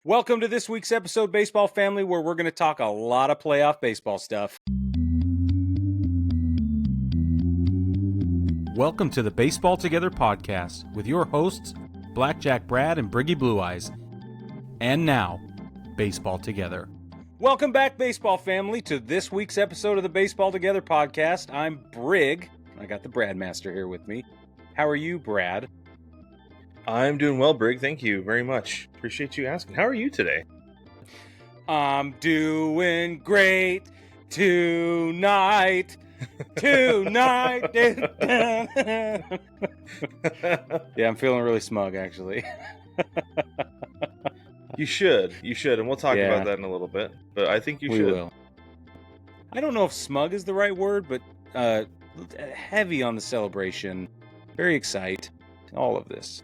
Welcome to this week's episode, Baseball Family, where we're going to talk a lot of playoff baseball stuff. Welcome to the Baseball Together podcast with your hosts, Blackjack Brad and Briggy Blue Eyes. And now, Baseball Together. Welcome back, Baseball Family, to this week's episode of the Baseball Together podcast. I'm Brig. I got the Brad Master here with me. How are you, Brad? I'm doing well, Brig. Thank you very much. Appreciate you asking. How are you today? I'm doing great tonight. Yeah, I'm feeling really smug, actually. You should, and we'll talk about that in a little bit. But I think you should. We will. I don't know if smug is the right word, but heavy on the celebration. Very excited. All of this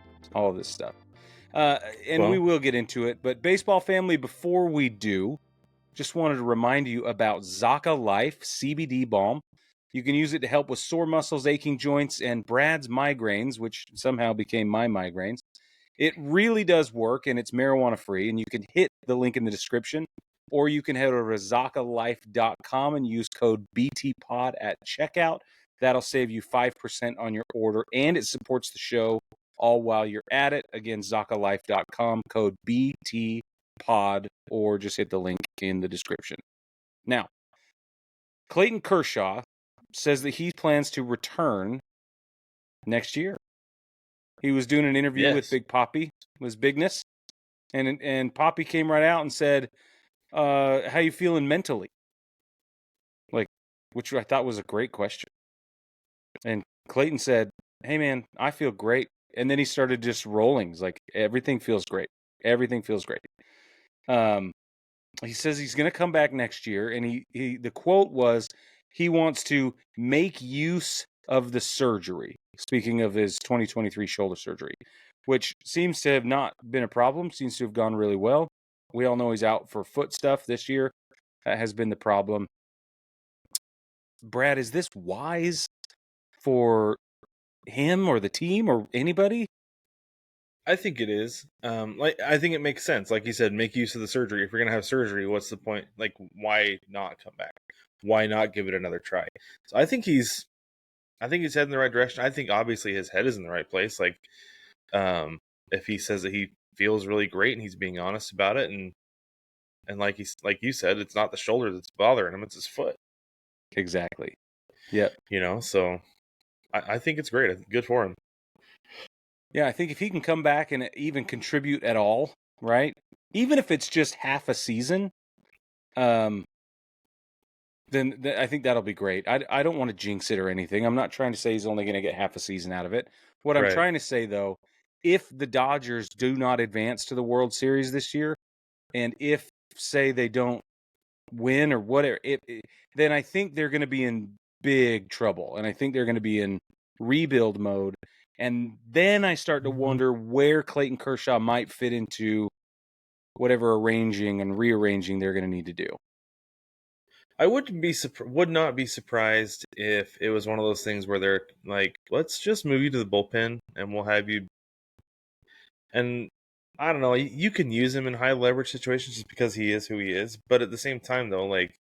stuff. We will get into it. But Baseball Family, before we do, just wanted to remind you about Zaka Life CBD Balm. You can use it to help with sore muscles, aching joints, and Brad's migraines, which somehow became my migraines. It really does work, and it's marijuana-free, and you can hit the link in the description, or you can head over to ZakaLife.com and use code BTPOD at checkout. That'll save you 5% on your order, and it supports the show all while you're at it. Again, ZakaLife.com, code BTPOD, or just hit the link in the description. Now, Clayton Kershaw says that he plans to return next year. He was doing an interview with Big Papi, was Bigness, and Papi came right out and said, how you feeling mentally? Which I thought was a great question. And Clayton said, hey man, I feel great. And then he started just rolling. He's like, everything feels great. Everything feels great. He says he's going to come back next year. And the quote was, he wants to make use of the surgery. Speaking of his 2023 shoulder surgery, which seems to have not been a problem, seems to have gone really well. We all know he's out for foot stuff this year. That has been the problem. Brad, is this wise for him or the team or anybody? I think it is. I think it makes sense. Like you said, make use of the surgery. If you're going to have surgery, what's the point? Like, why not come back? Why not give it another try? So I think he's heading in the right direction. I think obviously his head is in the right place. Like, if he says that he feels really great and he's being honest about it, and like you said, it's not the shoulder that's bothering him; it's his foot. Exactly. Yep. So I think it's great. Good for him. Yeah, I think if he can come back and even contribute at all, right? Even if it's just half a season, then I think that'll be great. I don't want to jinx it or anything. I'm not trying to say he's only going to get half a season out of it. What I'm trying to say, though, if the Dodgers do not advance to the World Series this year, and if, say, they don't win or whatever, then I think they're going to be in big trouble. And I think they're going to be in rebuild mode. And then I start to wonder where Clayton Kershaw might fit into whatever arranging and rearranging they're going to need to do. I would not be surprised if it was one of those things where they're like, let's just move you to the bullpen and we'll have you. And I don't know, you can use him in high leverage situations just because he is who he is. But at the same time, though, like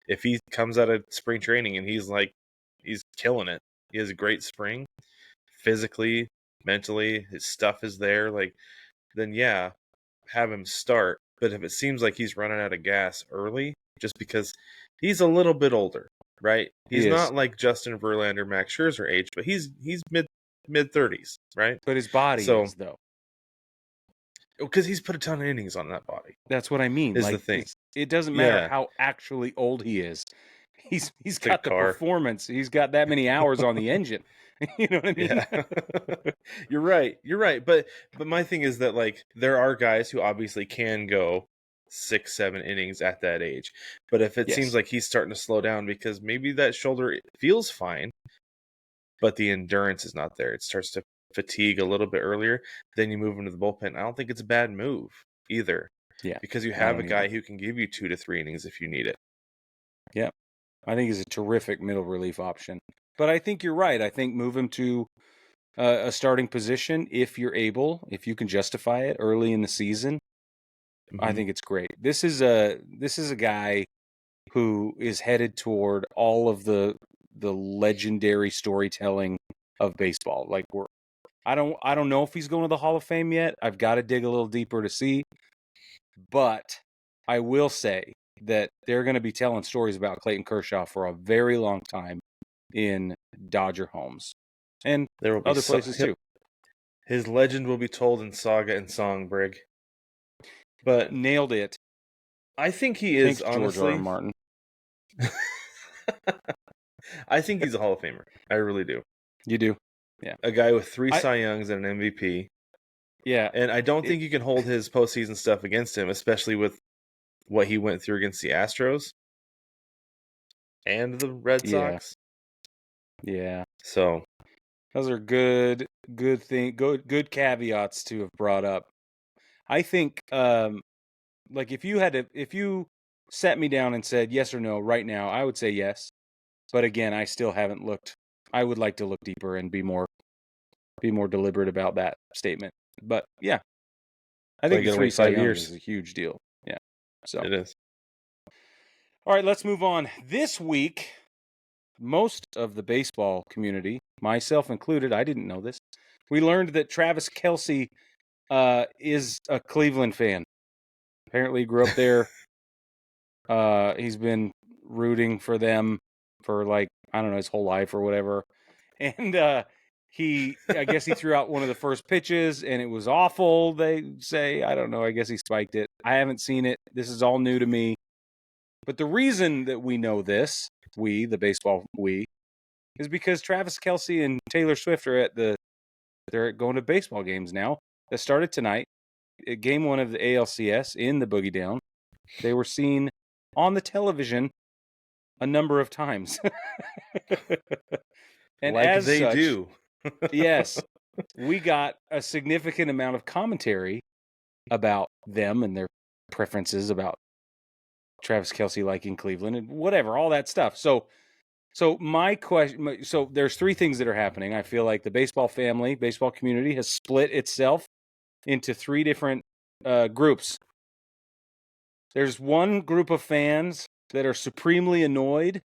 if he comes out of spring training and he's killing it, he has a great spring, physically, mentally, his stuff is there, then yeah, have him start. But if it seems like he's running out of gas early, just because he's a little bit older, right? He's not like Justin Verlander, Max Scherzer age, but he's mid 30s, right? But his body is, though. Because he's put a ton of innings on that body. That's what I mean. Is the thing. It doesn't matter how actually old he is. He's got the performance. He's got that many hours on the engine. You know what I mean? Yeah. You're right. But my thing is that there are guys who obviously can go 6-7 innings at that age. But if it seems like he's starting to slow down because maybe that shoulder feels fine, but the endurance is not there, it starts to fatigue a little bit earlier, then you move him to the bullpen. I don't think it's a bad move either. Yeah. Because you have a guy who can give you 2 to 3 innings if you need it. Yeah. I think he's a terrific middle relief option. But I think you're right. I think move him to a starting position if you're able, if you can justify it early in the season. I think it's great. This is a guy who is headed toward all of the legendary storytelling of baseball. Like I don't know if he's going to the Hall of Fame yet. I've got to dig a little deeper to see. But I will say that they're going to be telling stories about Clayton Kershaw for a very long time in Dodger homes and there will be other places too. His legend will be told in saga and song, Brig. But nailed it. I think he is, Thanks, honestly. George R. R. Martin. I think he's a Hall of Famer. I really do. You do? Yeah. A guy with 3 Cy Youngs and an MVP. Yeah. And I don't think you can hold his postseason stuff against him, especially with what he went through against the Astros and the Red Sox. Yeah. So those are good caveats to have brought up. I think like if you sat me down and said yes or no right now, I would say yes. But again, I still haven't looked. I would like to look deeper and be more deliberate about that statement. But yeah, I think 3 Cy Youngs is a huge deal. Yeah, so it is. All right, let's move on. This week, most of the baseball community, myself included, I didn't know this. We learned that Travis Kelce is a Cleveland fan. Apparently, he grew up there. He's been rooting for them for his whole life or whatever. And I guess he threw out one of the first pitches and it was awful, they say. I don't know. I guess he spiked it. I haven't seen it. This is all new to me. But the reason that we know this, the baseball is because Travis Kelce and Taylor Swift are they're going to baseball games now that started tonight. Game 1 of the ALCS in the Boogie Down. They were seen on the television a number of times. And like as they such, do. Yes, we got a significant amount of commentary about them and their preferences about Travis Kelce liking Cleveland and whatever, all that stuff. So my question, so there's 3 things that are happening. I feel like the baseball community has split itself into 3 different groups. There's one group of fans that are supremely annoyed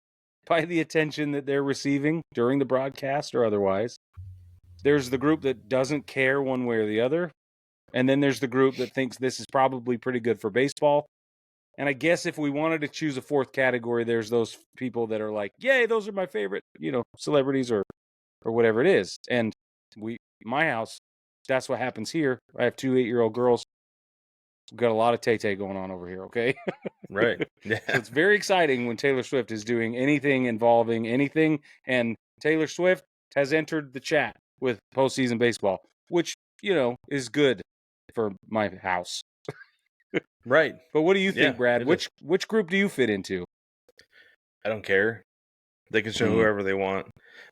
by the attention that they're receiving during the broadcast or otherwise. There's the group that doesn't care one way or the other. And then there's the group that thinks this is probably pretty good for baseball. And I guess if we wanted to choose a 4th category, there's those people that are like, yay, those are my favorite, celebrities or whatever it is. And my house, that's what happens here. I have 2 8-year-old girls. We've got a lot of Tay-Tay going on over here, okay? Right. Yeah. So it's very exciting when Taylor Swift is doing anything involving anything. And Taylor Swift has entered the chat with postseason baseball, which, is good for my house. Right. But what do you think, Brad? Which group do you fit into? I don't care. They can show whoever they want.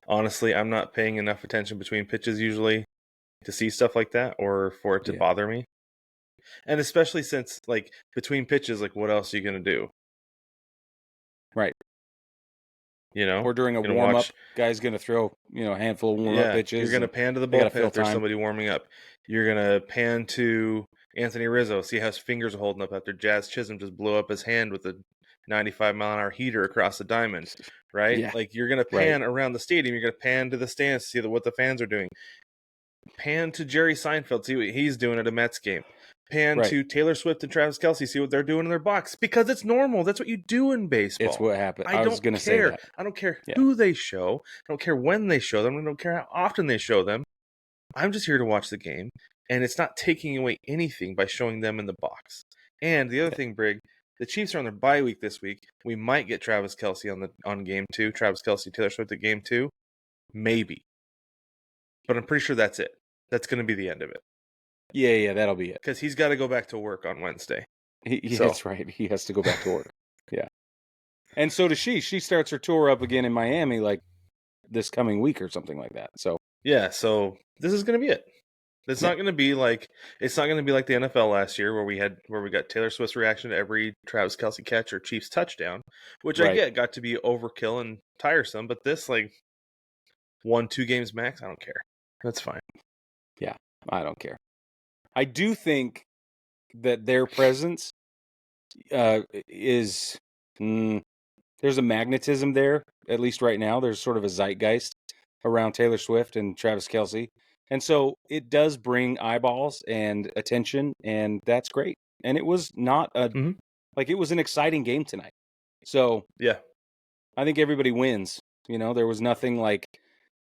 Honestly, I'm not paying enough attention between pitches usually to see stuff like that or for it to bother me. And especially since, between pitches, what else are you going to do? Right. Or during a warm-up, guy's going to throw, a handful of warm-up pitches. You're going to pan to the bullpen if there's somebody warming up. You're going to pan to Anthony Rizzo, see how his fingers are holding up after Jazz Chisholm just blew up his hand with a 95-mile-an-hour heater across the diamond, right? Yeah. You're going to pan around the stadium. You're going to pan to the stands to see what the fans are doing. Pan to Jerry Seinfeld, see what he's doing at a Mets game. Pan to Taylor Swift and Travis Kelce, see what they're doing in their box. Because it's normal. That's what you do in baseball. It's what happened. I was going to say that. I don't care who they show. I don't care when they show them. I don't care how often they show them. I'm just here to watch the game. And it's not taking away anything by showing them in the box. And the other thing, Brig, the Chiefs are on their bye week this week. We might get Travis Kelce on game 2. Travis Kelce, Taylor Swift at game 2. Maybe. But I'm pretty sure that's it. That's going to be the end of it. Yeah, that'll be it. Because he's got to go back to work on Wednesday. That's right. He has to go back to work. Yeah. And so does she. She starts her tour up again in Miami this coming week or something like that. So yeah, so this is going to be it. It's not going to be like the NFL last year where we got Taylor Swift's reaction to every Travis Kelce catch or Chiefs touchdown, which I get got to be overkill and tiresome, but this 1-2 games max, I don't care. That's fine. Yeah, I don't care. I do think that their presence is there's a magnetism there, at least right now. There's sort of a zeitgeist around Taylor Swift and Travis Kelce. And so it does bring eyeballs and attention, and that's great. And it was not it was an exciting game tonight. So yeah, I think everybody wins. There was nothing like,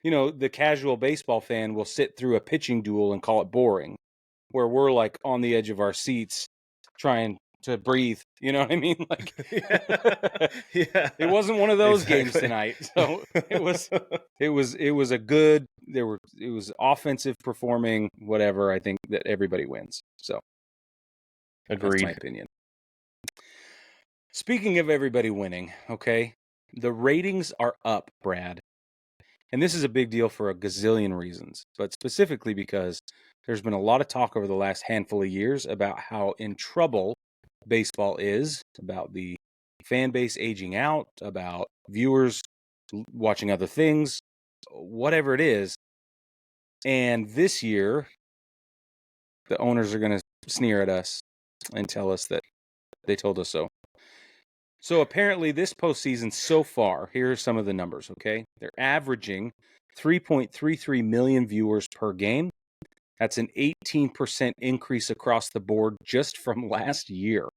the casual baseball fan will sit through a pitching duel and call it boring, where we're like on the edge of our seats trying to breathe. You know what I mean? Like, yeah. It wasn't one of those games tonight. So it was a good. It was offensive performing, whatever. I think that everybody wins. So agreed. That's my opinion. Speaking of everybody winning, okay, the ratings are up, Brad. And this is a big deal for a gazillion reasons, but specifically because there's been a lot of talk over the last handful of years about how in trouble baseball is, about the fan base aging out, about viewers watching other things, whatever it is. And this year, the owners are going to sneer at us and tell us that they told us so. So apparently this postseason so far, here are some of the numbers, okay? They're averaging 3.33 million viewers per game. That's an 18% increase across the board just from last year,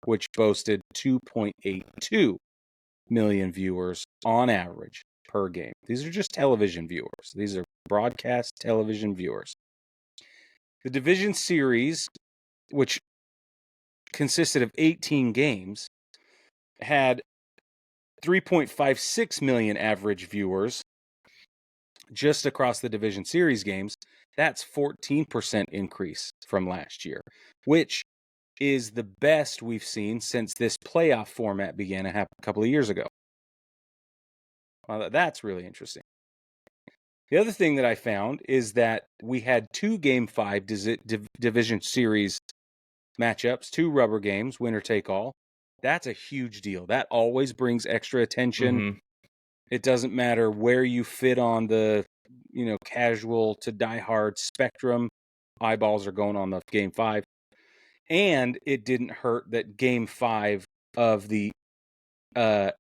which boasted 2.82 million viewers on average per game. These are just television viewers. These are broadcast television viewers. The division series, which consisted of 18 games, had 3.56 million average viewers just across the division series games. That's 14% increase from last year, which is the best we've seen since this playoff format began a couple of years ago. Well, that's really interesting. The other thing that I found is that we had 2 Game 5 division series matchups, 2 rubber games, winner take all. That's a huge deal. That always brings extra attention. Mm-hmm. It doesn't matter where you fit on the, casual to diehard spectrum. Eyeballs are going on the Game 5. And it didn't hurt that Game 5 of the that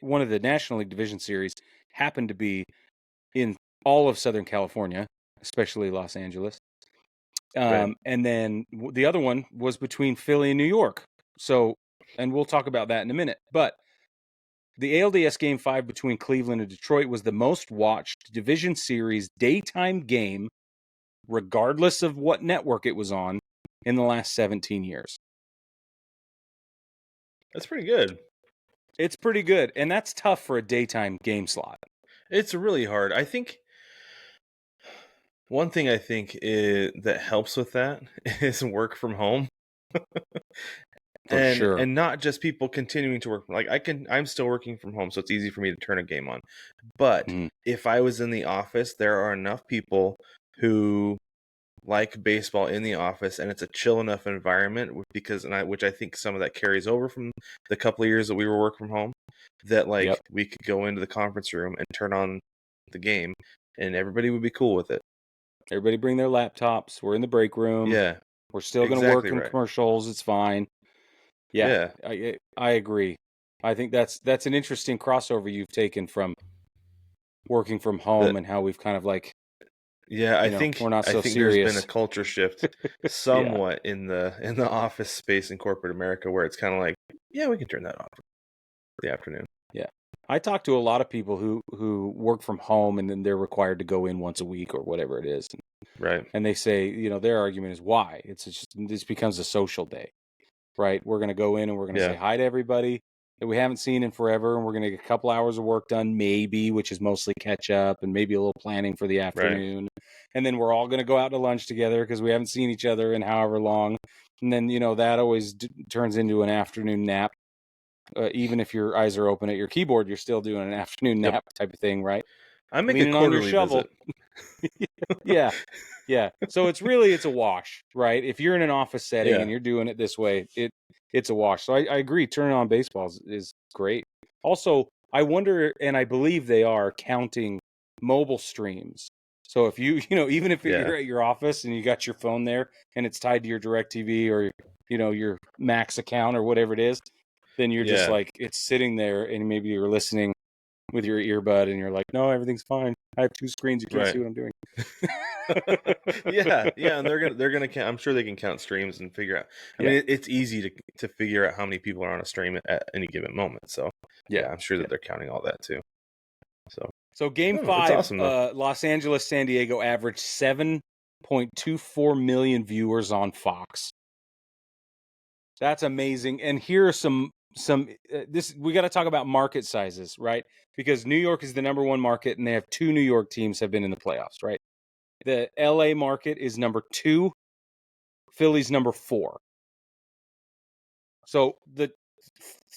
one of the National League Division Series happened to be in all of Southern California, especially Los Angeles. Right. And then the other one was between Philly and New York. So, and we'll talk about that in a minute. But the ALDS Game 5 between Cleveland and Detroit was the most watched Division Series daytime game, regardless of what network it was on, in the last 17 years. That's pretty good. It's pretty good, and that's tough for a daytime game slot. It's really hard. I think one thing that helps with that is work from home. Sure. And not just people continuing to work. Like I'm still working from home, so it's easy for me to turn a game on. But if I was in the office, there are enough people who like baseball in the office, and it's a chill enough environment which I think some of that carries over from the couple of years that we were working from home, that we could go into the conference room and turn on the game and everybody would be cool with it. Everybody bring their laptops. We're in the break room. Yeah. We're still going to work in commercials. It's fine. Yeah. I agree. I think that's an interesting crossover you've taken from working from home and how we've kind of I think we're not so serious. There's been a culture shift somewhat in the office space in corporate America, where it's kind of like, yeah, we can turn that off for the afternoon. Yeah. I talk to a lot of people who work from home and then they're required to go in once a week or whatever it is. Right. And they say, their argument is why? This becomes a social day, right? We're going to go in and we're going to say hi to everybody that we haven't seen in forever, and we're going to get a couple hours of work done, maybe, which is mostly catch up and maybe a little planning for the afternoon. Right. And then we're all going to go out to lunch together because we haven't seen each other in however long. And then, that always turns into an afternoon nap. Even if your eyes are open at your keyboard, you're still doing an afternoon nap type of thing, right? I make a quarterly visit. Yeah. So it's a wash, right? If you're in an office setting and you're doing it this way, it's a wash. So I agree. Turning on baseball is great. Also, I wonder, and I believe they are counting mobile streams. So if even if Yeah. you're at your office and you got your phone there and it's tied to your DirecTV or, your Max account or whatever it is, then you're just like, it's sitting there and maybe you're listening with your earbud and you're like, no, everything's fine. I have two screens. You can't see what I'm doing. Yeah. And they're gonna count. I'm sure they can count streams and figure out. I mean, it's easy to figure out how many people are on a stream at any given moment. So yeah, I'm sure that they're counting all that too. So game 5, awesome, Los Angeles, San Diego averaged 7.24 million viewers on Fox. That's amazing. And here are some we got to talk about market sizes, right? Because New York is the number 1 market, and they have 2 New York teams have been in the playoffs, right? The LA market is number 2, Philly's number 4. So the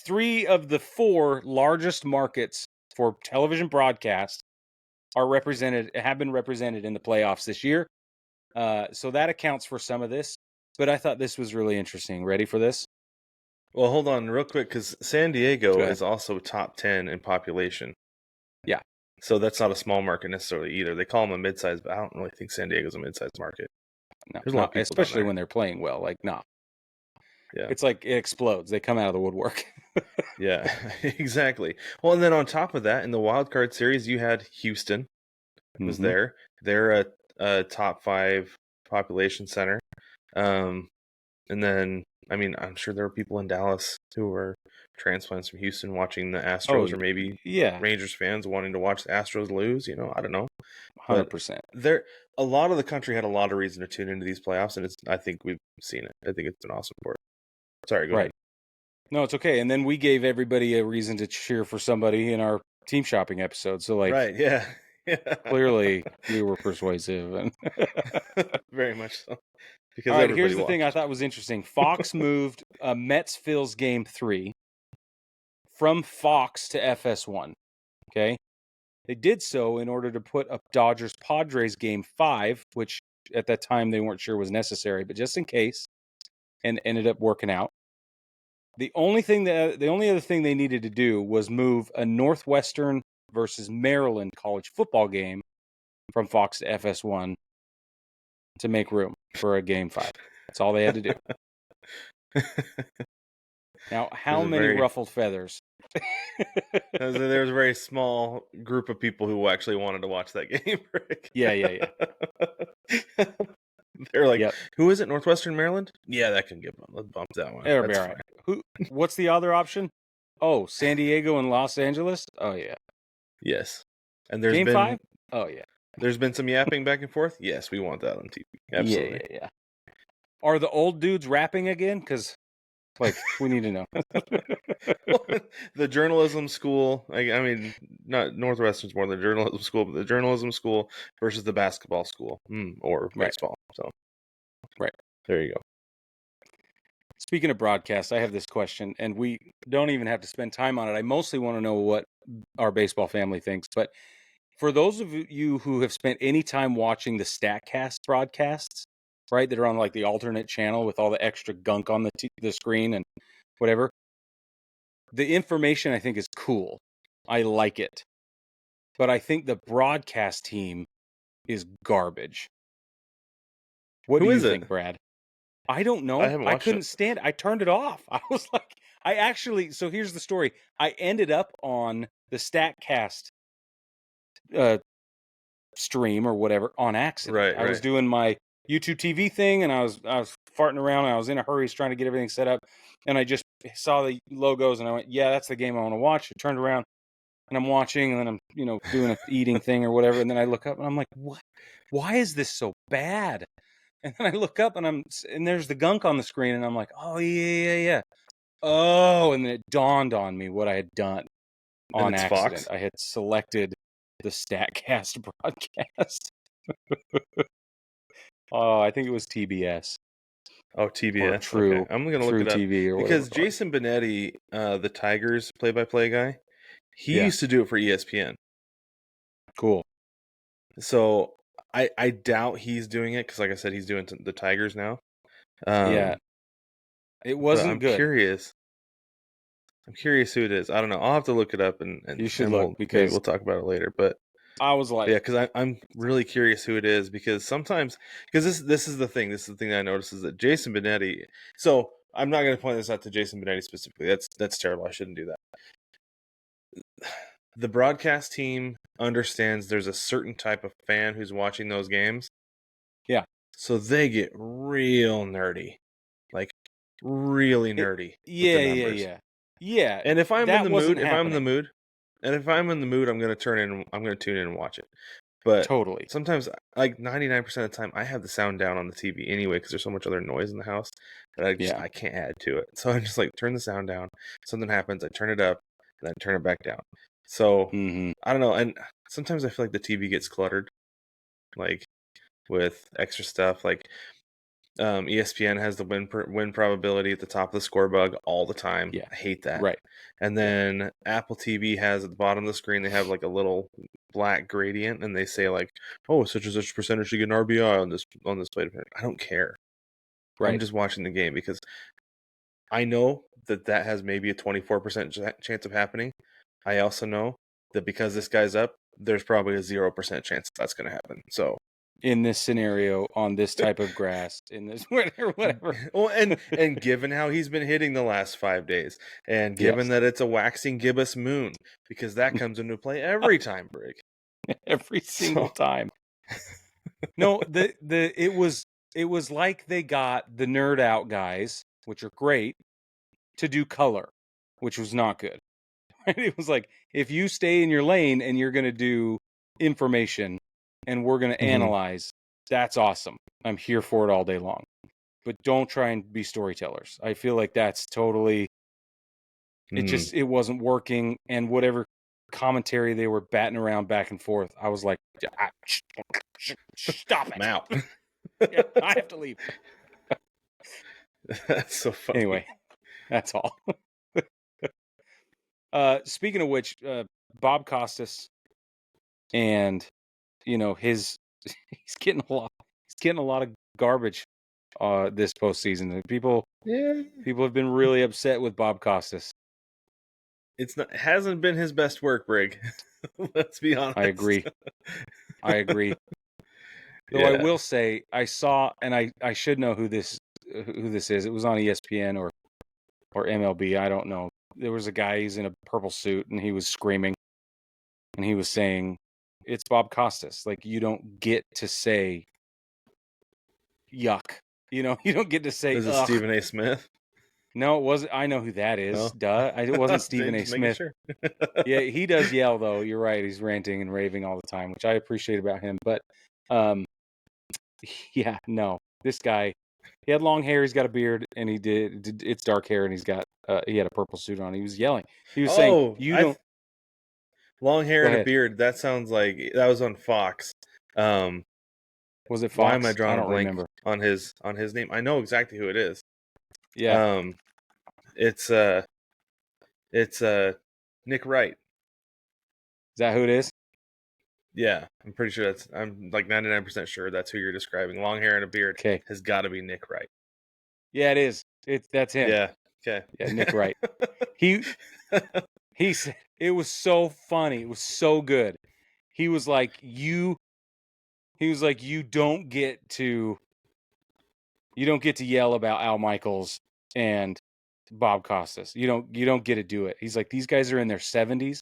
3 of the 4 largest markets for television broadcast have been represented in the playoffs this year. So that accounts for some of this. But I thought this was really interesting. Ready for this? Well, hold on real quick, because San Diego is also top 10 in population. Yeah. So that's not a small market necessarily either. They call them a mid-size, but I don't really think San Diego's a mid-size market. No, there's a lot of people especially when they're playing well. Like, no. Yeah. It's like it explodes. They come out of the woodwork. Yeah, exactly. Well, and then on top of that, in the wild card series, you had Houston was there. They're a top 5 population center. And then, I mean, I'm sure there were people in Dallas who were transplants from Houston watching the Astros, or maybe Rangers fans wanting to watch the Astros lose. I don't know. 100%. A lot of the country had a lot of reason to tune into these playoffs, and I think we've seen it. I think it's been awesome for it. Sorry, go ahead. No, it's okay. And then we gave everybody a reason to cheer for somebody in our team shopping episode. So, like, right, yeah. Clearly, we were persuasive, and very much so. Because all right, here's the thing I thought was interesting. Fox moved Mets-Phils Game 3 from Fox to FS1. Okay, they did so in order to put up Dodgers-Padres Game 5, which at that time they weren't sure was necessary, but just in case, and ended up working out. The only other thing they needed to do was move a Northwestern versus Maryland college football game from Fox to FS1 to make room for a Game 5. That's all they had to do. Now, how many ruffled feathers? There was a very small group of people who actually wanted to watch that game. Yeah. They're like, Who is it? Northwestern Maryland? Yeah, that can get bumped. Let's bump that one. It'll be all right. What's the other option? Oh, San Diego and Los Angeles? Oh, yeah. Yes. And there's Game 5? Oh, yeah. There's been some yapping back and forth? Yes, we want that on TV. Absolutely. Yeah. Are the old dudes rapping again? Because, we need to know. The journalism school, I mean, not Northwestern's more the journalism school, but the journalism school versus the basketball school or baseball. So, right. There you go. Speaking of broadcast, I have this question, and we don't even have to spend time on it. I mostly want to know what our baseball family thinks, but for those of you who have spent any time watching the StatCast broadcasts, right, that are on the alternate channel with all the extra gunk on the screen and whatever, the information I think is cool. I like it. But I think the broadcast team is garbage. What do you think, Brad? I don't know. I couldn't stand it. I turned it off. I was like, so here's the story. I ended up on the StatCast stream or whatever on accident. Right. I was doing my YouTube TV thing, and I was farting around, and I was in a hurry trying to get everything set up, and I just saw the logos, and I went, yeah, that's the game I want to watch. I turned around, and I'm watching, and then I'm doing an eating thing or whatever, and then I look up, and I'm like, what? Why is this so bad? And then I look up, and there's the gunk on the screen, and I'm like, oh, yeah. Oh, and then it dawned on me what I had done on accident. Fox? I had selected the StatCast broadcast. Oh, I think it was TBS. Oh, TBS. Or True. Okay. I'm going to look it up. TV or because Jason Benetti, the Tigers play-by-play guy, he used to do it for ESPN. Cool. So I doubt he's doing it because, like I said, he's doing the Tigers now. It wasn't I'm good. I'm curious who it is. I don't know. I'll have to look it up and you should look because we'll talk about it later. But I was like, Yeah, because I'm really curious who it is, because sometimes, because this is the thing that I noticed is that Jason Benetti. So I'm not going to point this out to Jason Benetti specifically. That's terrible. I shouldn't do that. The broadcast team understands there's a certain type of fan who's watching those games. Yeah. So they get real nerdy, like really nerdy with the numbers. Yeah. And if I'm in That the wasn't mood, I'm happening. going to tune in and watch it. But Totally. sometimes, like 99% of the time, I have the sound down on the TV anyway because there's so much other noise in the house that I can't add to it. So I'm just like, turn the sound down. Something happens, I turn it up, and then turn it back down. So I don't know. And sometimes I feel like the TV gets cluttered, like with extra stuff. Like ESPN has the win probability at the top of the score bug all the time. Yeah. I hate that. Right. And then Apple TV has at the bottom of the screen, they have like a little black gradient, and they say like, "Oh, such and such percentage to get an RBI on this play." I don't care. Right. I'm just watching the game because I know that has maybe a 24% chance of happening. I also know that because this guy's up, there's probably a 0% chance that's going to happen. So in this scenario, on this type of grass, in this whatever. Well, and given how he's been hitting the last 5 days, and given that it's a waxing gibbous moon, because that comes into play every time, Brig. Every single time. No, it was like they got the Nerd Out guys, which are great, to do color, which was not good. It was like, if you stay in your lane and you're going to do information and we're going to analyze, that's awesome. I'm here for it all day long. But don't try and be storytellers. I feel like that's totally, it wasn't working. And whatever commentary they were batting around back and forth, I was like, stop it. I'm out. Yeah, I have to leave. That's so funny. Anyway, that's all. Speaking of which, Bob Costas, and he's getting a lot of garbage this postseason. People have been really upset with Bob Costas. It hasn't been his best work, Brig. Let's be honest. I agree. Though I will say, I saw, and I should know who this is. It was on ESPN or MLB. I don't know. There was a guy. He's in a purple suit, and he was screaming, and he was saying, "It's Bob Costas. Like, you don't get to say yuck. You don't get to say." Is it Stephen A. Smith? No, it wasn't. I know who that is. Oh. Duh. It wasn't Stephen A. Smith. Sure. Yeah, he does yell though. You're right. He's ranting and raving all the time, which I appreciate about him. But, yeah, no, this guy, he had long hair. He's got a beard, and it's dark hair, and he had a purple suit on. He was yelling. He was saying, "You don't." Long hair and a beard. That sounds like that was on Fox. Was it Fox? Why am I drawing a blank remember on his name? I know exactly who it is. Yeah. It's Nick Wright. Is that who it is? Yeah, I'm pretty sure I'm like 99% sure that's who you're describing. Long hair and a beard. Okay. Has got to be Nick Wright. Yeah, it is. That's him. Yeah. Okay. Yeah, Nick Wright. He said, it was so funny. It was so good. He was like, you don't get to yell about Al Michaels and Bob Costas. You don't get to do it. He's like, these guys are in their 70s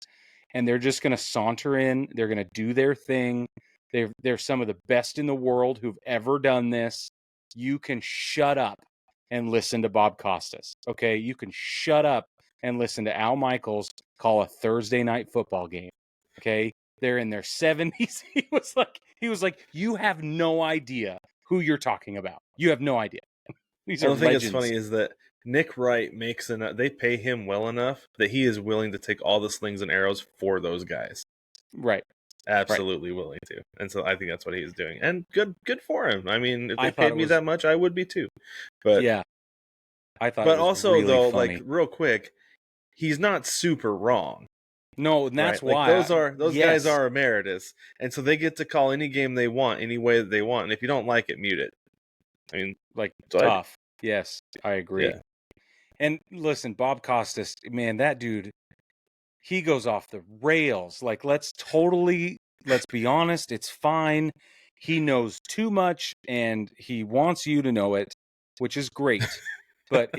and they're just going to saunter in. They're going to do their thing. They're some of the best in the world who've ever done this. You can shut up and listen to Bob Costas. Okay? You can shut up and listen to Al Michaels call a Thursday night football game. Okay? They're in their 70s. He was like, you have no idea who you're talking about. You have no idea. These are legends. The thing that's funny is that Nick Wright makes enough. They pay him well enough that he is willing to take all the slings and arrows for those guys. Right. Absolutely willing to. And so I think that's what he's doing. And good for him. I mean, if they paid me that much, I would be too. But yeah, I thought. But it was also, really though, funny. like real quick, he's not super wrong. No, and that's right? why those guys are emeritus, and so they get to call any game they want, any way that they want. And if you don't like it, mute it. I mean, like tough. Yes, I agree. Yeah. And listen, Bob Costas, man, that dude, he goes off the rails. Like, let's totally let's be honest, it's fine. He knows too much, and he wants you to know it, which is great. But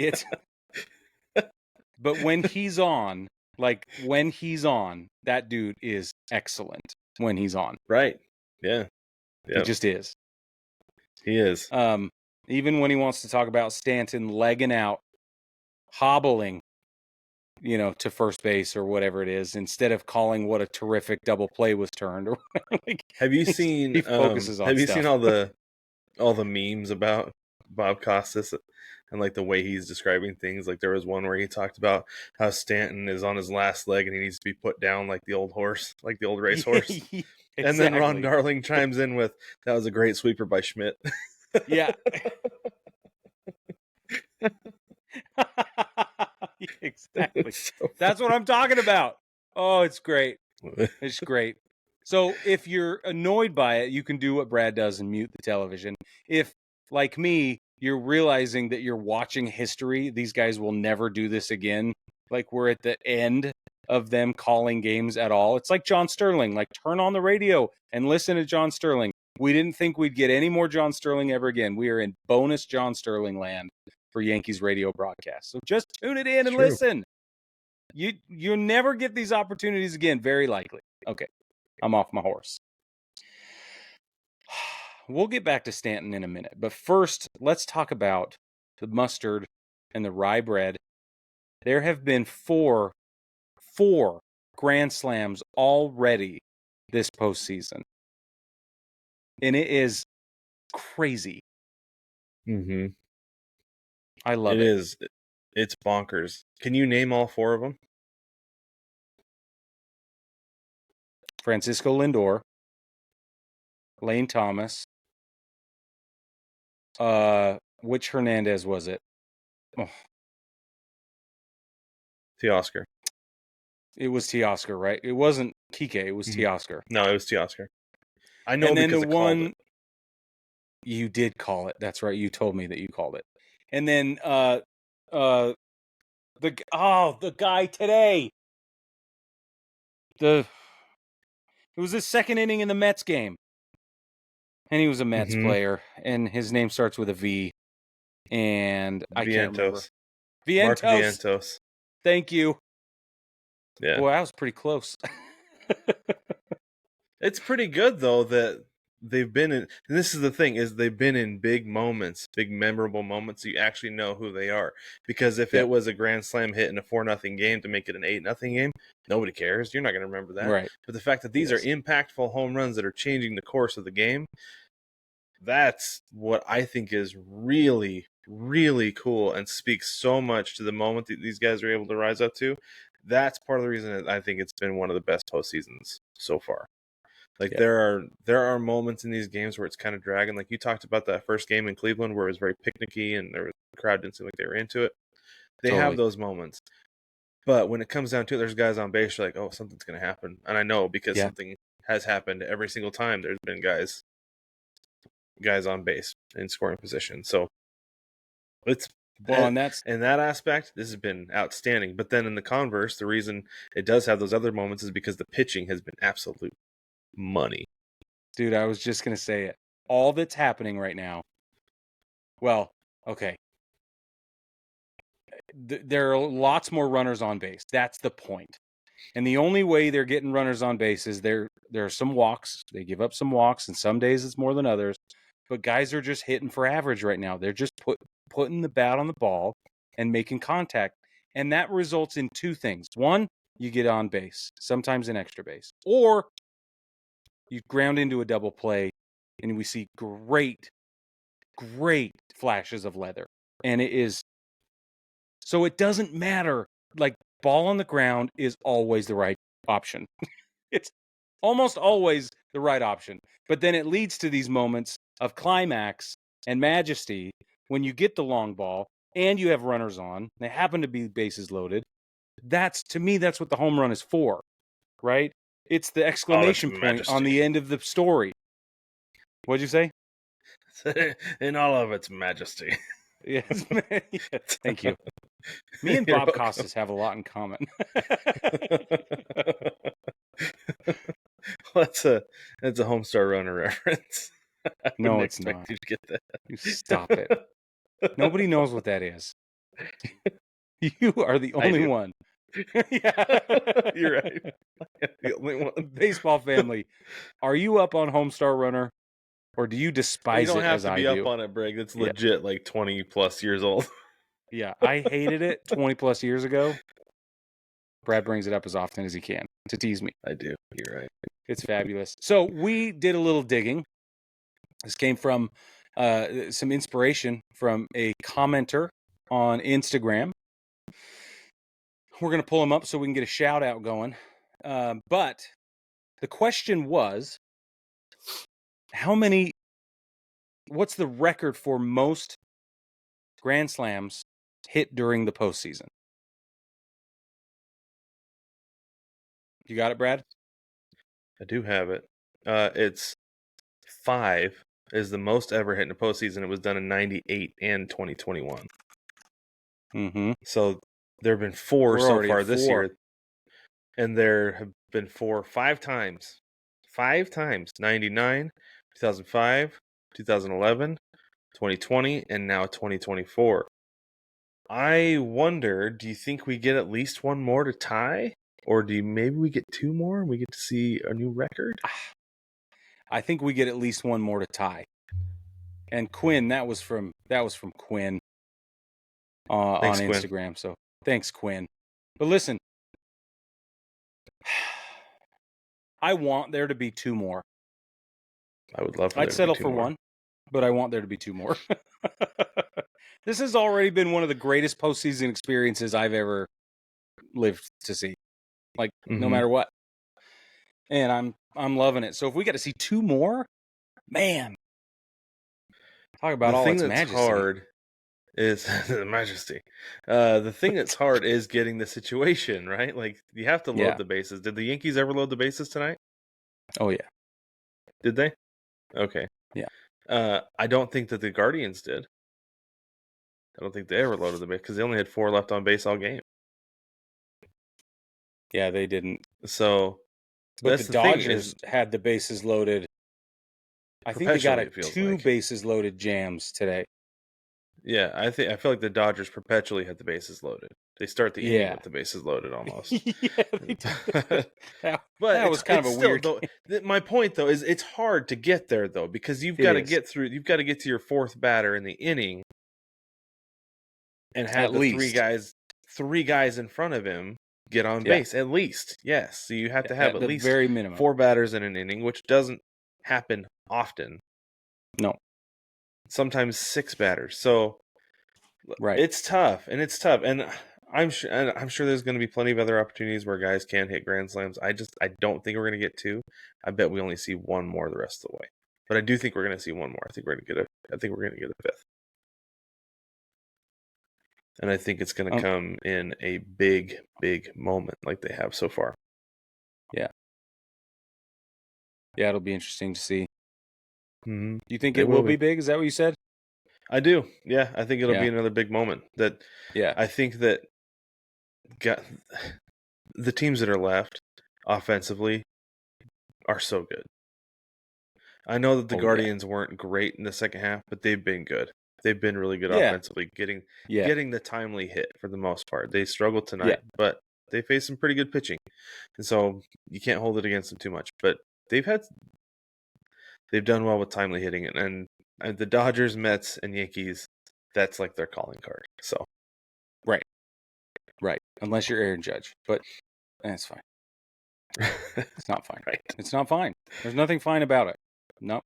but when he's on, that dude is excellent when he's on. Right. Yeah. He just is. He is. Even when he wants to talk about Stanton legging out, hobbling, to first base or whatever it is, instead of calling what a terrific double play was turned. Or have you seen? He focuses on. Have you stuff. seen all the memes about Bob Costas and like the way he's describing things? Like there was one where he talked about how Stanton is on his last leg and he needs to be put down like the old horse, like the old racehorse. Exactly. And then Ron Darling chimes in with, "That was a great sweeper by Schmidt." Yeah. Exactly. So that's what I'm talking about. Oh, it's great. It's great. So if you're annoyed by it, you can do what Brad does and mute the television. If, like me, you're realizing that you're watching history, these guys will never do this again. Like we're at the end of them calling games at all. It's like John Sterling. Like turn on the radio and listen to John Sterling. We didn't think we'd get any more John Sterling ever again. We are in bonus John Sterling land for Yankees radio broadcast. So just tune it in and listen. You'll never get these opportunities again, very likely. Okay, I'm off my horse. We'll get back to Stanton in a minute. But first, let's talk about the mustard and the rye bread. There have been four Grand Slams already this postseason. And it is crazy. Mm-hmm. I love it. It is. It's bonkers. Can you name all four of them? Francisco Lindor, Lane Thomas, which Hernandez was it? Oh. Teoscar. It was Teoscar, right? It wasn't Kike, it was Teoscar. No, it was Teoscar. I know, and then because the one you did call it. That's right. You told me that you called it. And then the guy today. It was his second inning in the Mets game. And he was a Mets player, and his name starts with a V. And I can't remember. Mark Vientos. Thank you. Yeah. Boy, I was pretty close. It's pretty good though that they've been in, and this is the thing, is they've been in big moments, big memorable moments, so you actually know who they are. Because if it was a grand slam hit in a 4-0 game to make it an 8-0 game, nobody cares. You're not going to remember that. Right. But the fact that these are impactful home runs that are changing the course of the game, that's what I think is really, really cool and speaks so much to the moment that these guys are able to rise up to. That's part of the reason that I think it's been one of the best postseasons so far. Like there are moments in these games where it's kind of dragging. Like you talked about that first game in Cleveland where it was very picnicky and the crowd didn't seem like they were into it. They have those moments. But when it comes down to it, there's guys on base, you're like, oh, something's going to happen. And I know because something has happened every single time there's been guys on base in scoring position. So it's in that aspect, this has been outstanding. But then in the converse, the reason it does have those other moments is because the pitching has been absolute money. Dude, I was just going to say it. All that's happening right now. Well, okay. There are lots more runners on base. That's the point. And the only way they're getting runners on base is there are some walks. They give up some walks, and some days it's more than others. But guys are just hitting for average right now. They're just putting the bat on the ball and making contact. And that results in two things. One, you get on base, sometimes an extra base. Or you ground into a double play, and we see great flashes of leather. And it is... So it doesn't matter. Like, ball on the ground is always the right option. It's almost always the right option. But then it leads to these moments of climax and majesty when you get the long ball and you have runners on. They happen to be bases loaded. To me, that's what the home run is for, right? It's the exclamation point on the end of the story. What'd you say? In all of its majesty. Yes. Thank you. Me and Bob Costas have a lot in common. that's a Homestar Runner reference. I No, wouldn't it's expect not. you to get that. You stop it. Nobody knows what that is. You are the only one. Yeah. You're right. I'm the only one. Baseball family, are you up on Homestar Runner, or do you despise You don't it have as to I be do? up on it, Brig. It's Yeah. legit like 20 plus years old. Yeah, I hated it 20 plus years ago. Brad brings it up as often as he can to tease me. I do. You're right. It's fabulous. So we did a little digging. This came from some inspiration from a commenter on Instagram. We're going to pull him up so we can get a shout out going. But the question was, what's the record for most Grand Slams hit during the postseason? You got it, Brad? I do have it. It's 5 is the most ever hit in a postseason. It was done in 98 and 2021. Mm-hmm. So there have been 4 We're so already far at this 4. year. And there have been 5 times. 5 times. 99, 2005, 2011, 2020, and now 2024. I wonder, do you think we get at least one more to tie? Or maybe we get 2 more and we get to see a new record? I think we get at least one more to tie. And Quinn, that was from Quinn Thanks, on Quinn. Instagram. So thanks, Quinn. But listen, I want there to be 2 more. I would love for I'd there settle to be 2 for more. 1, but I want there to be 2 more. This has already been one of the greatest postseason experiences I've ever lived to see. Like, no matter what. And I'm loving it. So if we get to see 2 more, man, talk about the all thing its that's majesty. hard is the majesty. The thing that's hard is getting the situation, right? Like, you have to load the bases. Did the Yankees ever load the bases tonight? Oh, yeah. Did they? Okay. Yeah. I don't think that the Guardians did. I don't think they ever loaded the base because they only had 4 left on base all game. Yeah, they didn't. So, but that's the the thing Dodgers had the bases loaded. I think they got perpetually, 2 like. bases loaded jams today. Yeah, I feel like the Dodgers perpetually had the bases loaded. They start the inning with the bases loaded almost. Yeah, they did. But that was kind of a weird. My point though is it's hard to get there though because you've got to get through. You've got to get to your 4th batter in the inning, and have the 3 guys in front of him get on base at least. Yes, so you have to have at least very minimum 4 batters in an inning, which doesn't happen often. No. Sometimes 6 batters. So right, it's tough, and I'm sure there's going to be plenty of other opportunities where guys can hit grand slams. I don't think we're going to get 2. I bet we only see 1 more the rest of the way. But I do think we're going to see 1 more. I think we're going to get a 5th. And I think it's going to come in a big, big moment like they have so far. Yeah. Yeah, it'll be interesting to see. Mm-hmm. Do you think it will be big? Is that what you said? I do. Yeah, I think it'll be another big moment. I think that the teams that are left offensively are so good. I know that the Guardians weren't great in the second half, but they've been good. They've been really good offensively, getting the timely hit for the most part. They struggled tonight, but they faced some pretty good pitching, and so you can't hold it against them too much. But they've done well with timely hitting, and the Dodgers, Mets, and Yankees, that's like their calling card. So, right, unless you're Aaron Judge, but that's fine. It's not fine. Right. It's not fine. There's nothing fine about it. Nope.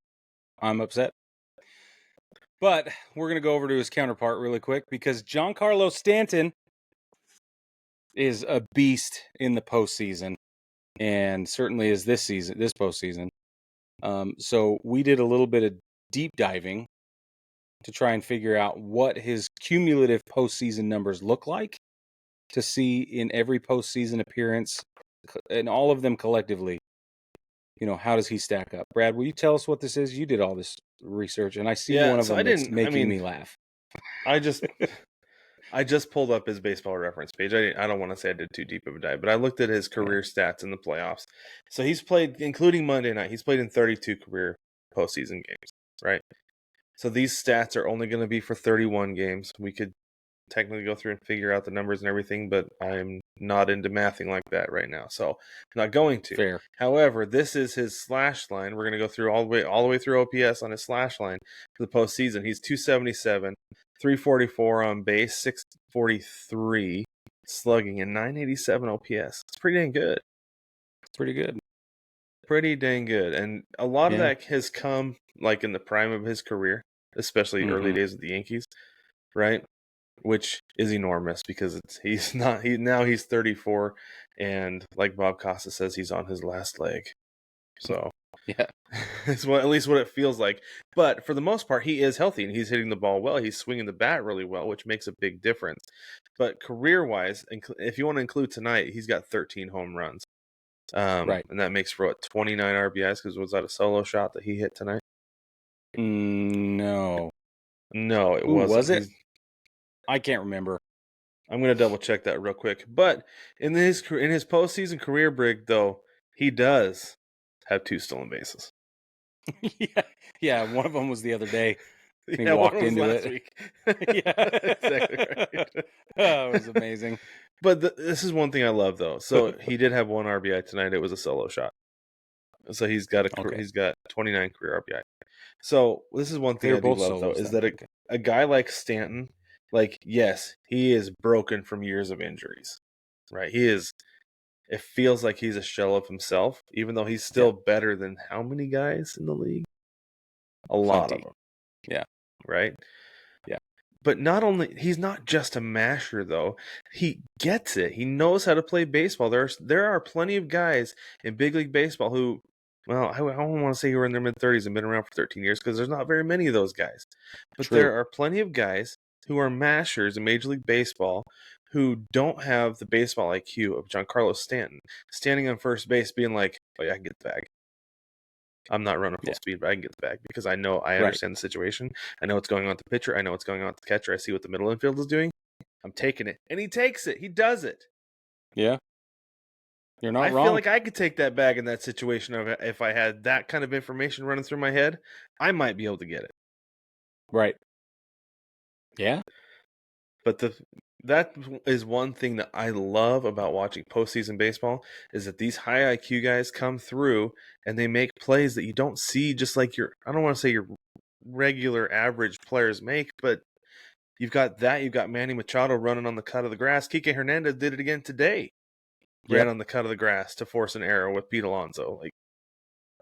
I'm upset. But we're going to go over to his counterpart really quick because Giancarlo Stanton is a beast in the postseason, and certainly is this postseason. So we did a little bit of deep diving to try and figure out what his cumulative postseason numbers look like to see in every postseason appearance and all of them collectively. How does he stack up? Brad, will you tell us what this is? You did all this research, and I see one of them that's making me laugh. I just pulled up his baseball reference page. I don't want to say I did too deep of a dive, but I looked at his career stats in the playoffs. So he's played, including Monday night, he's played in 32 career postseason games, right? So these stats are only going to be for 31 games. We could technically go through and figure out the numbers and everything, but I'm not into mathing like that right now, so I'm not going to. Fair. However, this is his slash line. We're going to go through all the way through OPS on his slash line for the postseason. He's 277, 344 on base, 643 slugging, and 987 OPS. It's pretty dang good. It's pretty good. Pretty dang good, and a lot of that has come like in the prime of his career, especially early days with the Yankees, right? Which is enormous because he's 34, and like Bob Costa says, he's on his last leg. So yeah, it's at least what it feels like. But for the most part, he is healthy and he's hitting the ball well. He's swinging the bat really well, which makes a big difference. But career-wise, if you want to include tonight, he's got 13 home runs. right. And that makes for 29 RBIs, because was that a solo shot that he hit tonight? No, it Ooh, wasn't. Was it? I can't remember. I'm going to double check that real quick. But in his postseason career, Brig, though, he does have 2 stolen bases. yeah. One of them was the other day. He Yeah, walked one was into last it. week. Yeah, exactly right. Oh, it was amazing. But this is one thing I love, though. So he did have 1 RBI tonight. It was a solo shot. So he's got 29 career RBI. So this is one thing I do love, though, is that a guy like Stanton, like, yes, he is broken from years of injuries, right? It feels like he's a shell of himself, even though he's still better than how many guys in the league? A lot of them. Yeah. Right? Yeah. But he's not just a masher, though. He gets it. He knows how to play baseball. There are plenty of guys in big league baseball who, well, I don't want to say who are in their mid-30s and been around for 13 years, because there's not very many of those guys. But there are plenty of guys who are mashers in Major League Baseball who don't have the baseball IQ of Giancarlo Stanton, standing on first base being like, oh yeah, I can get the bag. I'm not running full speed, but I can get the bag because I understand the situation. I know what's going on with the pitcher. I know what's going on with the catcher. I see what the middle infield is doing. I'm taking it. And he takes it. He does it. Yeah. You're not wrong. I feel like I could take that bag in that situation. If I had that kind of information running through my head, I might be able to get it. Right. Yeah. But that is one thing that I love about watching postseason baseball, is that these high IQ guys come through and they make plays that you don't see, just like I don't want to say your regular average players make, but you've got Manny Machado running on the cut of the grass. Kike Hernandez did it again today. Ran on the cut of the grass to force an error with Pete Alonso.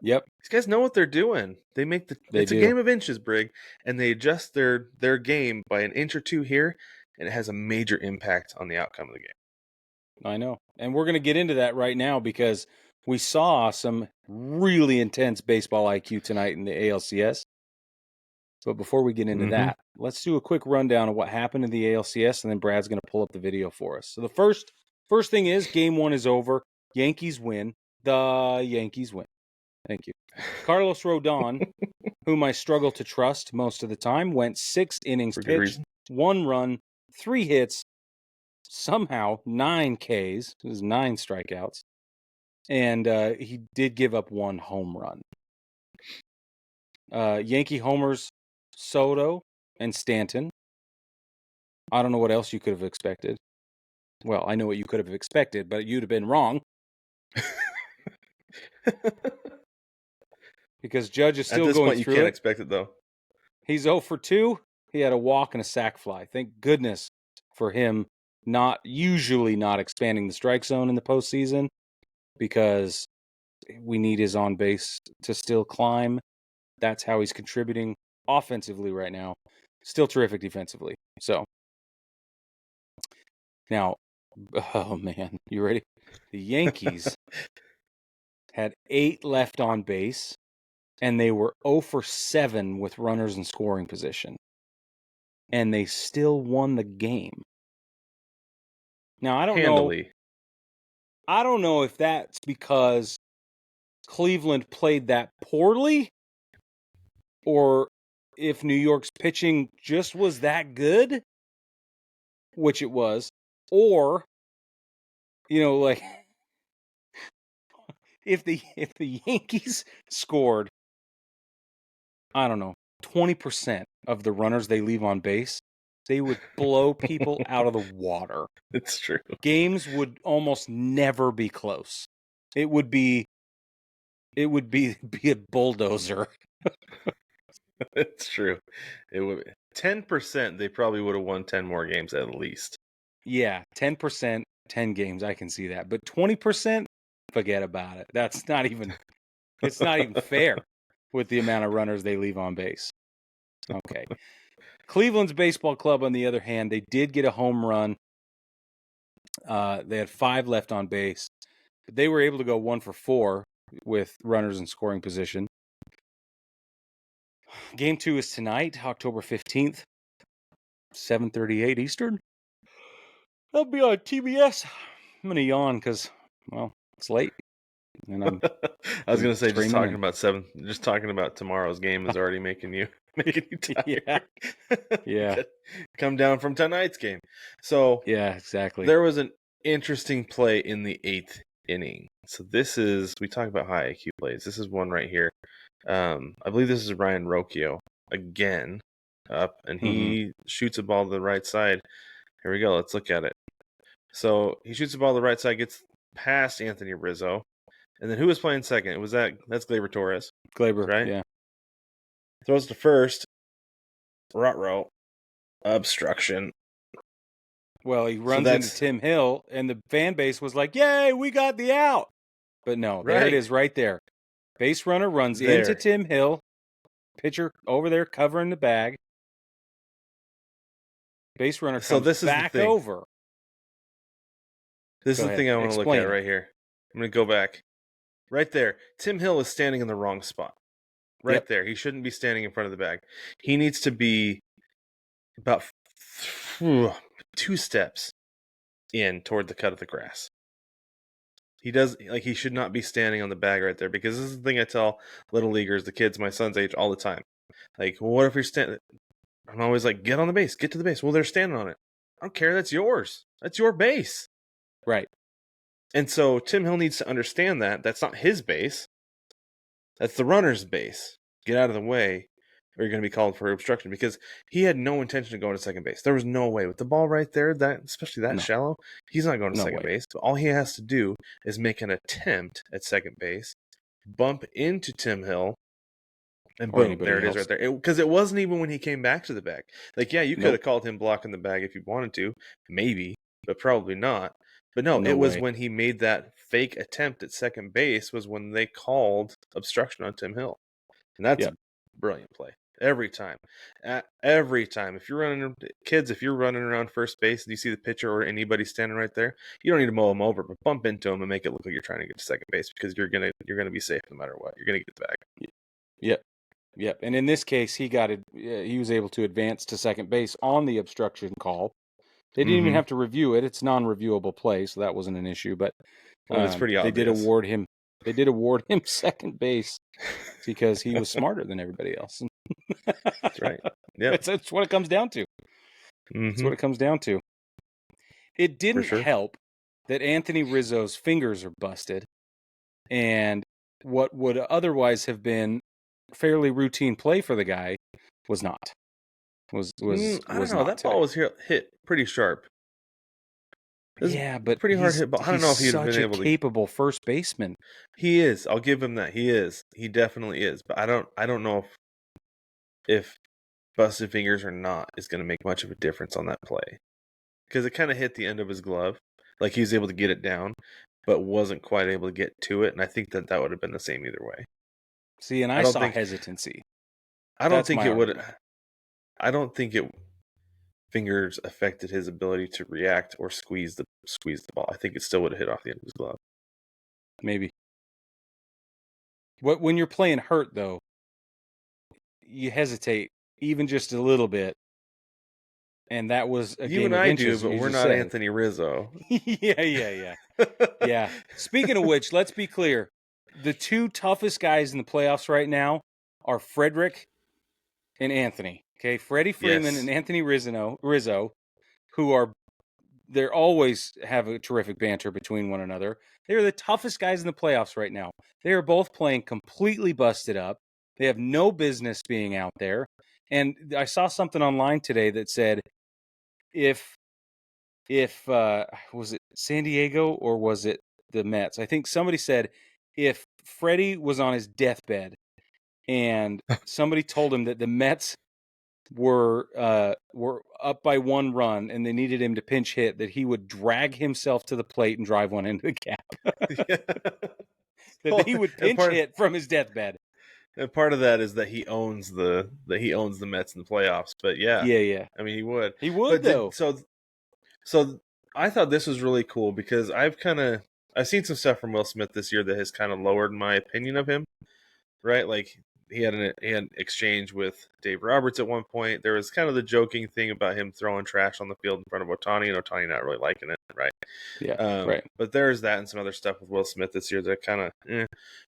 These guys know what they're doing. They make it's a game of inches, Brig, and they adjust their game by an inch or two here, and it has a major impact on the outcome of the game. I know. And we're going to get into that right now, because we saw some really intense baseball IQ tonight in the ALCS. But before we get into that, let's do a quick rundown of what happened in the ALCS, and then Brad's going to pull up the video for us. So the first thing is, Game 1 is over. Yankees win. The Yankees win. Thank you. Carlos Rodon, whom I struggle to trust most of the time, went 6 innings pitched, 1 run, 3 hits, somehow 9 Ks. It was 9 strikeouts. And he did give up 1 home run. Yankee homers, Soto and Stanton. I don't know what else you could have expected. Well, I know what you could have expected, but you'd have been wrong. Because Judge is still going through it. At this point, you can't expect it, though. He's 0 for 2. He had a walk and a sac fly. Thank goodness for him not expanding the strike zone in the postseason, because we need his on base to still climb. That's how he's contributing offensively right now. Still terrific defensively. So, now, oh man, you ready? The Yankees had 8 left on base, and they were 0 for 7 with runners in scoring position. And they still won the game. Now, I don't know if that's because Cleveland played that poorly, or if New York's pitching just was that good, which it was, or, like if the Yankees scored, I don't know, 20% of the runners they leave on base, they would blow people out of the water. It's true. Games would almost never be close. It would be a bulldozer. It's true. It would 10%. They probably would have won 10 more games at least. Yeah, 10%, 10 games. I can see that, but 20%, forget about it. That's not even. It's not even fair with the amount of runners they leave on base. Okay. Cleveland's baseball club, on the other hand, they did get a home run. They had 5 left on base. But they were able to go 1 for 4 with runners in scoring position. Game 2 is tonight, October 15th, 7:38 Eastern. That'll be on TBS. I'm going to yawn because, well, it's late. And I'm I was going to say, just talking streaming about tomorrow's game is already making you tired. Yeah. Come down from tonight's game. So Yeah, exactly. There was an interesting play in the 8th inning. So we talk about high IQ plays. This is one right here. I believe this is Ryan Rocchio again up, and he shoots a ball to the right side. Here we go. Let's look at it. So he shoots the ball to the right side, gets past Anthony Rizzo. And then who was playing second? That's Gleyber Torres. Gleyber, right? Yeah. Throws to first. Ruh-roh. Obstruction. Well, he runs into Tim Hill, and the fan base was like, "Yay, we got the out!" But no, there it is, right there. Base runner runs into Tim Hill. Pitcher over there covering the bag. Base runner comes back over. This is the thing I want to look at right here. I'm going to go back. Right there. Tim Hill is standing in the wrong spot. Right there. He shouldn't be standing in front of the bag. He needs to be about 2 steps in toward the cut of the grass. He should not be standing on the bag right there, because this is the thing I tell little leaguers, the kids my son's age, all the time. Like, well, what if you're standing? I'm always like, get on the base, get to the base. Well, they're standing on it. I don't care. That's yours. That's your base. Right. And so Tim Hill needs to understand that that's not his base. That's the runner's base. Get out of the way, or you're going to be called for obstruction, because he had no intention of going to second base. There was no way with the ball right there, especially that shallow, he's not going to second base. So all he has to do is make an attempt at second base, bump into Tim Hill, and boom, there it is right there. Because it wasn't even when he came back to the bag. Like, yeah, you could have called him blocking the bag if you wanted to, maybe, but probably not. But no, it was when he made that fake attempt at second base was when they called obstruction on Tim Hill. And that's a brilliant play. Every time. If you're running around first base and you see the pitcher or anybody standing right there, you don't need to mow them over, but bump into them and make it look like you're trying to get to second base, because you're gonna be safe no matter what. You're gonna get the bag. Yep. And in this case, he was able to advance to second base on the obstruction call. They didn't even have to review it. It's non-reviewable play, so that wasn't an issue. But it's pretty obvious. They did award him second base because he was smarter than everybody else. That's right. Yeah, that's what it comes down to. That's what it comes down to. It didn't help that Anthony Rizzo's fingers are busted, and what would otherwise have been fairly routine play for the guy was not. I don't know. That ball was hit pretty sharp. But pretty hard hit ball. I don't know if he'd have been able to. Such a capable first baseman. He is. I'll give him that. He is. He definitely is. But I don't know if busted fingers or not is going to make much of a difference on that play, because it kind of hit the end of his glove. Like, he was able to get it down, but wasn't quite able to get to it. And I think that would have been the same either way. See, and I saw hesitancy. I don't think it would. I don't think fingers affected his ability to react or squeeze the ball. I think it still would have hit off the end of his glove. Maybe. When you're playing hurt, though, you hesitate even just a little bit, and that was a you game and of I inches, do, but we're not Anthony Rizzo. Yeah. Speaking of which, let's be clear: the 2 toughest guys in the playoffs right now are Frederick and Anthony. Okay, Freddie Freeman and Anthony Rizzo, who are they're always have a terrific banter between one another. They're the toughest guys in the playoffs right now. They are both playing completely busted up. They have no business being out there. And I saw something online today that said if was it San Diego or was it the Mets? I think somebody said if Freddie was on his deathbed and somebody told him that the Mets were up by 1 run and they needed him to pinch hit, that he would drag himself to the plate and drive one into the gap. That he would pinch hit from his deathbed. And part of that is that he owns the Mets in the playoffs. But yeah. I mean, he would. He would, though. So I thought this was really cool because I've seen some stuff from Will Smith this year that has kind of lowered my opinion of him. Right, like he had an exchange with Dave Roberts at one point. There was kind of the joking thing about him throwing trash on the field in front of Ohtani, and Ohtani not really liking it, right? Yeah, right. But there's that and some other stuff with Will Smith this year that kind of.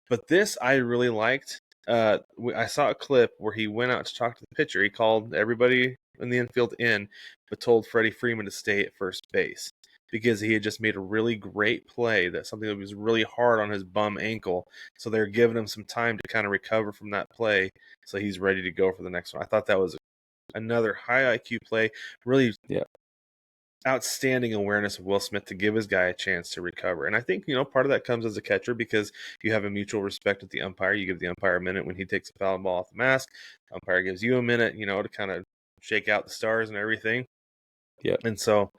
But this I really liked. I saw a clip where he went out to talk to the pitcher. He called everybody in the infield in, but told Freddie Freeman to stay at first base because he had just made a really great play, something that was really hard on his bum ankle. So they're giving him some time to kind of recover from that play, so he's ready to go for the next one. I thought that was another high IQ play, really outstanding awareness of Will Smith to give his guy a chance to recover. And I think, part of that comes as a catcher because you have a mutual respect with the umpire. You give the umpire a minute when he takes a foul ball off the mask. The umpire gives you a minute, to kind of shake out the stars and everything. Yeah. And so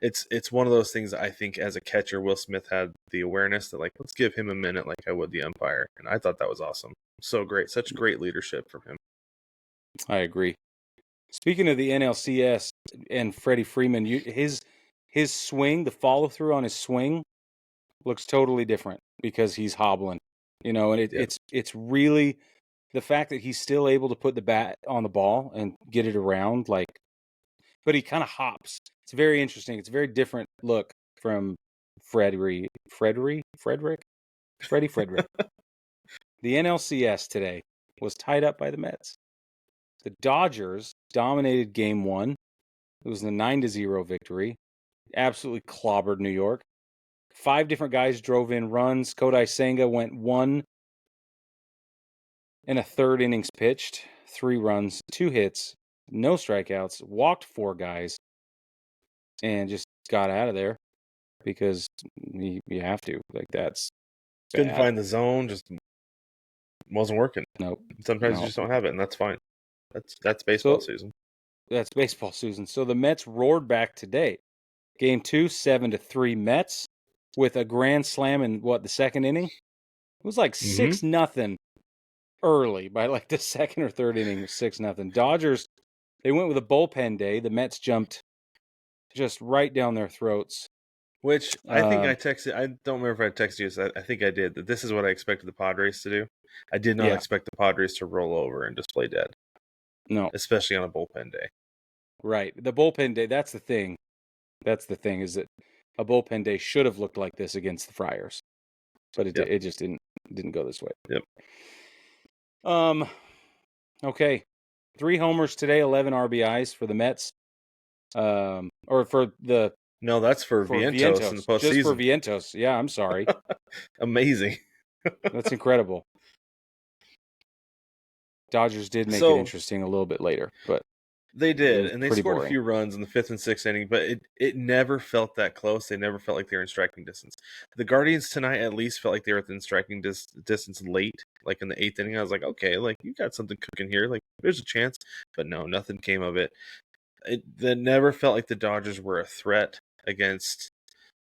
it's one of those things that I think as a catcher, Will Smith had the awareness that, like, let's give him a minute like I would the umpire. And I thought that was awesome. So great. Such great leadership from him. I agree. Speaking of the NLCS and Freddie Freeman, his swing, the follow through on his swing looks totally different because he's hobbling, and it's really the fact that he's still able to put the bat on the ball and get it around, but he kind of hops. It's very interesting. It's a very different look from Freddie Frederick. The NLCS today was tied up by the Mets. The Dodgers dominated Game 1. It was a 9-0 victory. Absolutely clobbered New York. 5 different guys drove in runs. Kodai Senga went 1 1/3 innings pitched, 3 runs, 2 hits, no strikeouts, walked 4 guys, and just got out of there because you have to. Like, that's bad. Couldn't find the zone, just wasn't working. Nope. Sometimes you just don't have it, and that's fine. That's baseball season. That's baseball season. So the Mets roared back today. Game 2, 7-3 Mets with a grand slam in the second inning? It was like 6-0 early by like the second or third inning, 6-0. Dodgers, they went with a bullpen day. The Mets jumped just right down their throats. Which I think I texted. I don't remember if I texted you. I think I did. That this is what I expected the Padres to do. I did not expect the Padres to roll over and just play dead. No. Especially on a bullpen day. Right. The bullpen day, that's the thing. That's the thing, is that a bullpen day should have looked like this against the Friars. But it just didn't go this way. Yep. Okay. 3 homers today, 11 RBIs for the Mets. Or for the... No, that's for Vientos in the postseason. Just for Vientos. Yeah, I'm sorry. Amazing. That's incredible. Dodgers did make it interesting a little bit later, but they did, and they scored boring. A few runs in the 5th and 6th inning, but it never felt that close. They never felt like they were in striking distance. The Guardians tonight at least felt like they were within striking distance late, like in the 8th inning. I was like, okay, like you got something cooking here. Like there's a chance, but no, nothing came of it. It never felt like the Dodgers were a threat against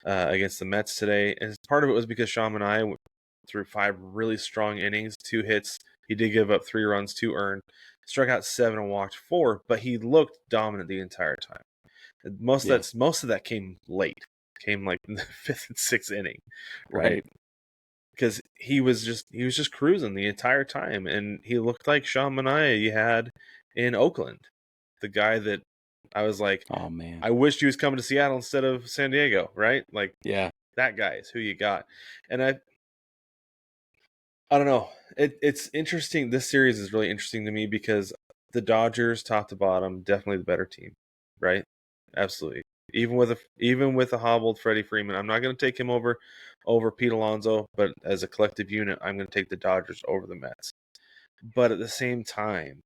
the Mets today, and part of it was because Sean and I went through 5 really strong innings, 2 hits. He did give up 3 runs, 2 earned, struck out 7 and walked 4, but he looked dominant the entire time. Most of that came late, came like in the 5th and 6th inning, right? Because he was just cruising the entire time, and he looked like Sean Manaea you had in Oakland, the guy that I was like, oh man, I wished he was coming to Seattle instead of San Diego, right? Like, that guy is who you got. And I don't know. It's interesting. This series is really interesting to me because the Dodgers, top to bottom, definitely the better team, right? Absolutely. even with a hobbled Freddie Freeman. I'm not going to take him over Pete Alonso, but as a collective unit, I'm going to take the Dodgers over the Mets. But at the same time,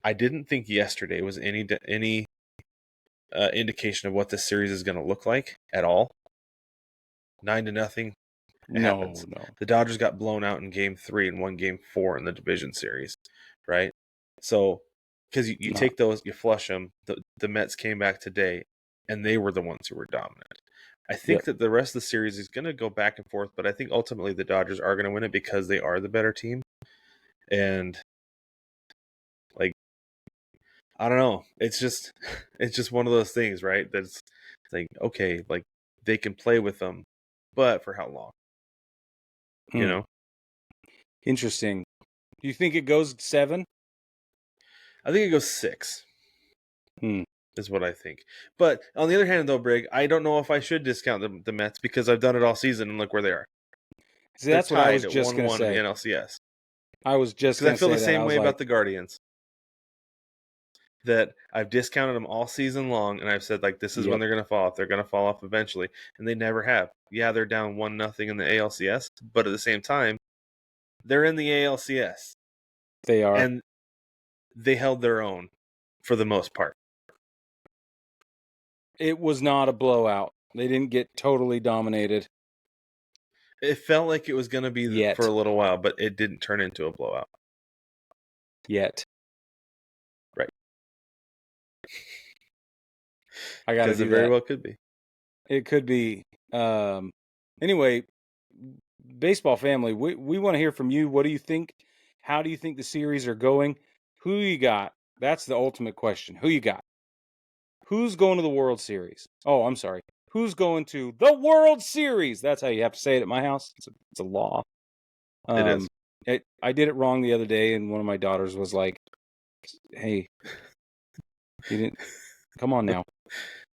I didn't think yesterday was any indication of what this series is going to look like at all. 9-0. It happens. No. The Dodgers got blown out in Game 3 and won Game 4 in the division series, right? So, because you take those, you flush them. The Mets came back today, and they were the ones who were dominant. I think that the rest of the series is going to go back and forth, but I think ultimately the Dodgers are going to win it because they are the better team. And like, I don't know. It's just one of those things, right? That's like, okay, like they can play with them, but for how long? You know? Interesting. Do you think it goes 7? I think it goes 6. Is what I think. But on the other hand, though, Brig, I don't know if I should discount the Mets because I've done it all season and look where they are. See, that's what I was just going to say. In the NLCS. I was just going to say because I feel the same way about the Guardians. That I've discounted them all season long, and I've said like this is when they're going to fall off. They're going to fall off eventually, and they never have. Yeah, they're down 1-0 in the ALCS, but at the same time, they're in the ALCS. They are, and they held their own for the most part. It was not a blowout. They didn't get totally dominated. It felt like it was going to be for a little while, but it didn't turn into a blowout. Yet. Right. I got to do that. It very well could be. It could be. Anyway, baseball family, we want to hear from you. What do you think? How do you think the series are going? Who you got? That's the ultimate question. Who you got? Who's going to the World Series? Oh, I'm sorry. Who's going to the World Series? That's how you have to say it at my house. It's a law. It is. I did it wrong the other day, and one of my daughters was like, "Hey, you didn't. Come on now."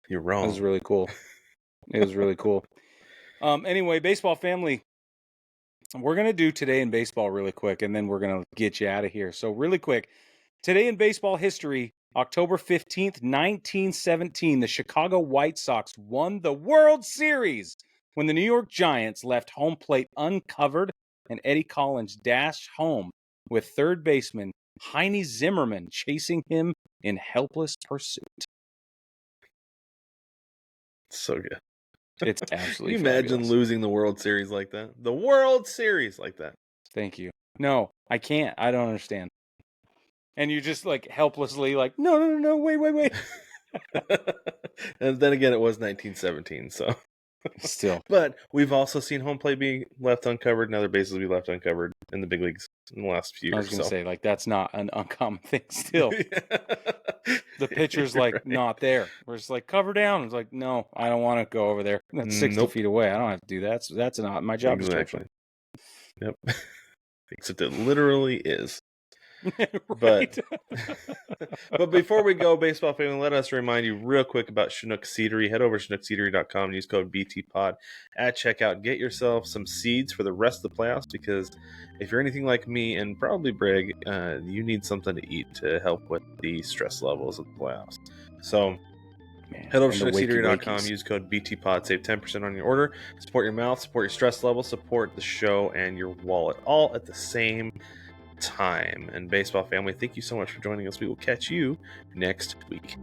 You're wrong. It was really cool. It was really cool. Anyway, baseball family, we're going to do Today in Baseball really quick, and then we're going to get you out of here. So really quick, Today in Baseball history, October 15th, 1917, the Chicago White Sox won the World Series when the New York Giants left home plate uncovered and Eddie Collins dashed home with third baseman Heine Zimmerman chasing him in helpless pursuit. So good. It's absolutely Can you imagine fabulous. losing the World Series like that? The World Series like that. Thank you. No, I can't. I don't understand. And you're just like helplessly like, no, wait. And then again, it was 1917, so. Still. But we've also seen home plate being left uncovered and other bases be left uncovered in the big leagues in the last few years. I was going to say, like, that's not an uncommon thing still. The pitcher's like, not there. We're just like, cover down. It's like, no, I don't want to go over there. That's 60 feet away. I don't have to do that. So that's not my job description. Yep. Except it literally is. Right. But before we go, baseball family, let us remind you real quick about Chinook Seedery. Head over to ChinookSeedery.com and use code BTPod at checkout. Get yourself some seeds for the rest of the playoffs, because if you're anything like me and probably Brig, you need something to eat to help with the stress levels of the playoffs. So head over to ChinookSeedery.com, use code BTPod, save 10% on your order. Support your mouth, support your stress level, support the show and your wallet, all at the same time. And baseball family, thank you so much for joining us. We will catch you next week.